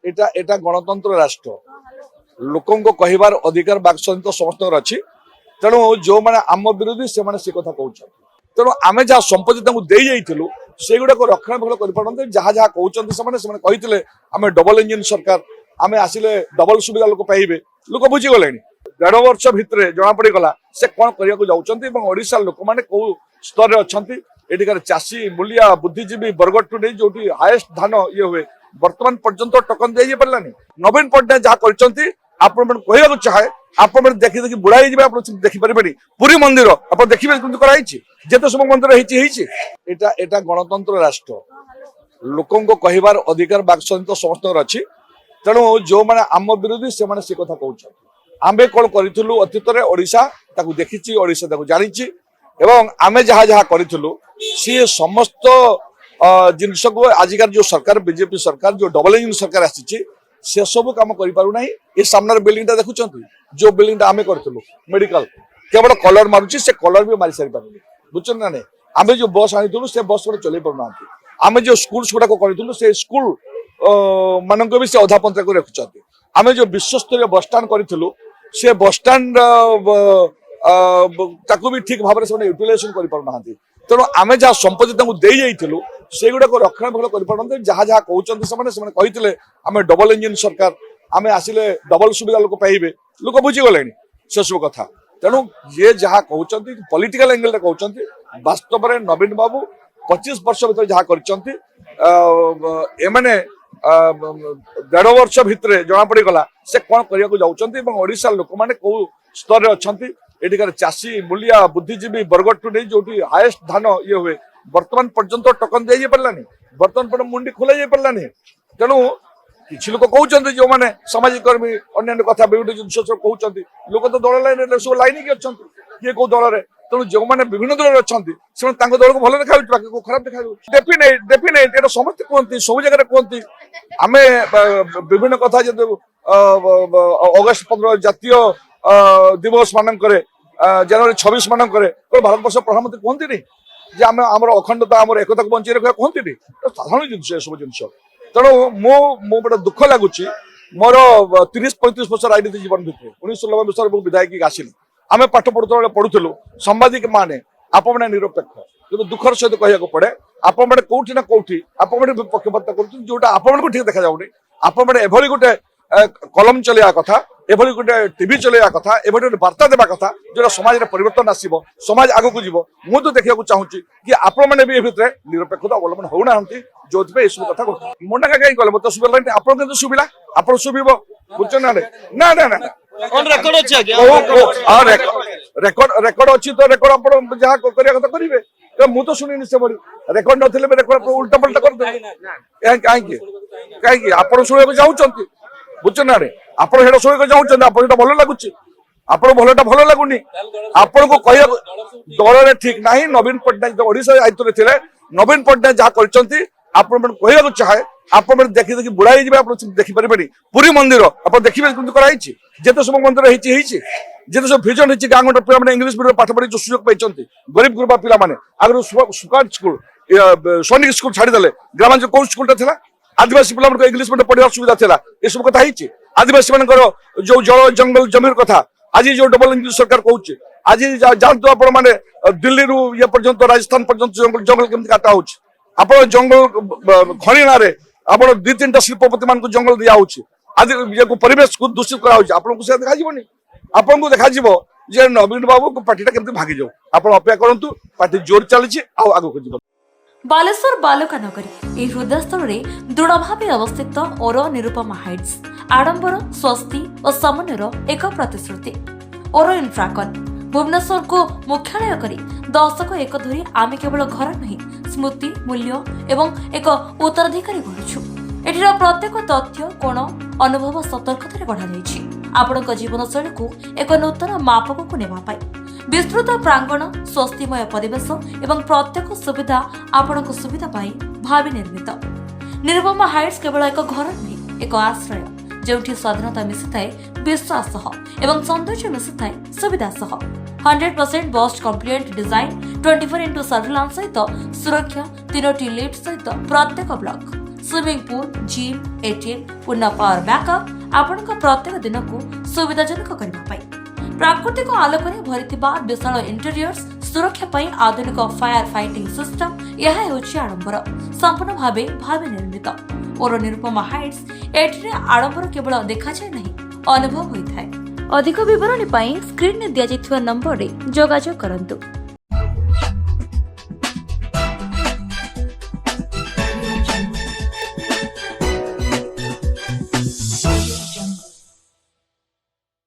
এটা এটা গণতন্ত্র রাষ্ট্র লোকঙ্ কহিবার অধিকার বাক স্বাধীনতা সমস্ত अच्छी তেণু যে আম বিরোধী সে কথা কৌন তেণু আমি যা সম্পত্তি তাকে দিয়ে যাইলু সেগুড়া রক্ষণাবেক্ষণ করে যাহা যাহা কৌন সে আমি ডবল ইঞ্জিন সরকার আমি আসলে ডবল সুবিধা লোক পাইবে লোক বুঝিগলে 1.5 वर्ष भितर जना पड़गला से कौन करने जाऊँच ओडिशा लोक मैंने कौ स्तर अच्छा एटिकार चाषी मूलिया बुद्धिजीवी बरगढ़ टू नहीं जो हाएस्ट धान ये हुए बर्तमान पर्यंत टोकन दी पारानी नवीन पट्टनायक जहाँ कर कहना चाहे आप देखी देखी बुढ़ाई देखिपारे पुरी मंदिर आप देखिए जेते सब मंदिर एटा गणतंत्र राष्ट्र लोकंक कहबार अधिकार बाक स्वाधीनता समस्त अच्छी तेणु जो मैंने आम विरोधी से कथा कहते आमे कौन करूँ अतीत ओडिशा ताकू देखी ओडिशा ताकू जानी एवं आमे जहाँ जहाँ करूँ सी समस्त जिनस को आजिकार जो सरकार बीजेपी सरकार जो डबल इंजिन सरकार आसी से सब कम करना ये सामने बिल्डिंग देखुं जो बिल्डिंग आम करूँ मेडिकल केवल कलर मारुची से कलर भी मारी सारी पारे बुझे ना नहीं आम जो बस आनी से बस गुड़ा चल पाना आम जो स्कूल्स गुड़ाक करूँ से स्कूल मान भी से अधा पंचा को रखुं आम जो विश्वस्तरीय बस स्टाण करूँ से बस स्टाण ताकू भी ठीक भाव में यूटिलाइजेशन करना तेणु आम जहाँ संपत्ति दे जाइलु सेगुड़ाक रक्षणाबेक्षण कर जहाँ जहाँ कौन से आम डबल इंजिन सरकार आम आसिले डबल सुविधा लोक पाइबे लोक बुझीगले से सब कथा तेणु ये जहाँ कहते पॉलिटिकल एंगल कहते वास्तव में नवीन बाबू 25 वर्ष भर जहाँ कर एमने 1.5 वर्ष भितर जना पड़गला से कौन करने जाऊँच ओडिशा लोक मैंने कौ स्तर अच्छा एटिकार चाषी मूलिया बुद्धिजीवी बरगढ़ टू नहीं जो हाएस्ट धान ये हुए बर्तमान पर्यंत टोकन दी पारानी बर्तमान मुंडी खोल पारानी तेणु किसी लोक कहते जो मैंने सामाजिक कर्मी अन्य कथा विभिन्न जिन कहते लोक तो दल लाइन सब लाइन की अच्छा किए कौ दल में तेणु जो मैंने विभिन्न दल अच्छा से दल को भल देखा बाकी खराब देखा डेफिनेट ये समस्त कहते सब जगह कहते आम विभिन्न कथा जो अगस्ट 15 जातीय दिवस मानक जनवरी 26 मानक भारत वर्ष प्रधानमंत्री कहते जे आम आम अखंडता आम एकता को बंचाई रखा कहते साधारण जिन सब जिन तेणु मोटे दुख लगुच मोर 30-35 वर्ष राजनीति जीवन भितर 1990 वर्ष विधायक आसिली आम पाठ पढ़ुलु सांबादिक माने आपने निरपेक्ष कि दुखर सहित कहना पड़े आपने कौटी ना कौटी आपने पक्षपात कर जोटा आपको ठीक देखा जाऊनी आपने एभली गोटे कलम चलैया कथा एभली गोटे टीवी चलैया कथा एभली गोटे वार्ता देवा कथा जो समाज में परिवर्तन आसो समाज आगक जीव मुझे देखा चाहूँगी कि आपण मैंने भी भितर निरपेक्षता अवलम्बन होना जो सब कथा मुंडा कहीं कले मत शुभा आपको शुभिला आप शुभ बुझे ना ना ना ना रेकर्ड अच्छी तो रेकर्ड आप जहाँ करने कथा करेंगे मुझे तो शुणी से रेकर्ड नथिले रेकर्ड उल्टा पल्टा करदे कहीं कहीं आप शुणा चाहूँ बुझे ना आप शुणा चाहूँ आप भल लगुच आप भलटा भल लगुनि आपन को कह दल में ठीक ना नवीन पट्टनायक ओडिशा दायित्व थे नवीन पट्टनायक जहाँ कर कहना चाहे आप देखी देखी बुढ़ाई देखिपारे पुरी मंदिर आप देखिए जेते सब मंदिर जेते सब भिजन गाँ गंड पे इंग्लीश मीडियम पाठ पढ़ी जो सुजोग पाई गरीब गुरबा पाने आगे सुकाट स्कूल सैनिक स्कूल छाड़ीदे ग्रामांचल कौन स्कूल था आदिवासी पिला इंग्लीश मीडियम पढ़ार सुविधा था ये सब कथा आदिवासी मान जो जल जंगल जमीर कथा आज जो डबल इंजिन सरकार कहे आज जानते आप दिल्ली रू ये पर्यंत राजस्थान पर्यंत जंगल जंगल केमती काटा हो आप जंगल खणी ना आप 2-3टा शिल्पपति मान जंगल दिया आदि परिवेश को दूषित आपको देखा आपको देखा जे नवीन बाबू पार्टी केमती भागी जाऊ आप अपेक्षा करूँ पार्टी जोर चली आगे जीव बालेश्वर बालुका नगरी हृदय स्थल में दृढ़ भाव अवस्थित ओर निरुपमा हाइट्स आडंबर स्वस्ति और समन्वयर एक प्रतिश्रुति ओर इन्फ्राकन भुवनेश्वर को मुख्यालय करी दशक एक धरी आम केवल घर नहीं स्मृति मूल्य एवं एक उत्तराधिकारी गढ़ुछु एठिर प्रत्येक तथ्य कोण अनुभव सतर्कतार गढ़ा आपण जीवनशैली को एक नूतन मापक को नेबा विस्तृत प्रांगण स्वस्तिमय परिवेश एवं प्रत्येक सुविधा आपण सुविधा पाई भावी निर्मित निरुपमा हाइट्स केवल एक घर नहीं एक आश्रय जोठी स्वाधीनता मिसी विश्वास एवं सौंदर्य मिसी सुविधा 100% bast complete design 24x7 surveillance सहित सुरक्षा 3टी लिफ्ट सहित प्रत्येक block swimming pool gym ATM पूर्ण पावर बैकअप आपणक प्रत्येक दिन को सुविधाजनक करने प्राकृतिक आलोक भरी विशाल इंटेरियर्स सुरक्षा पाई आधुनिक फायर फाइटिंग सिस्टम यह होची आडंबर संपूर्ण भावे निर्मित और निरुपमा हाइट्स एठरे आडंबर केवल देखा जाए नहीं अनुभव होता है। अधिक विवरणी पाई स्क्रीन में दिया नंबर रे जोगाजोग करंतु।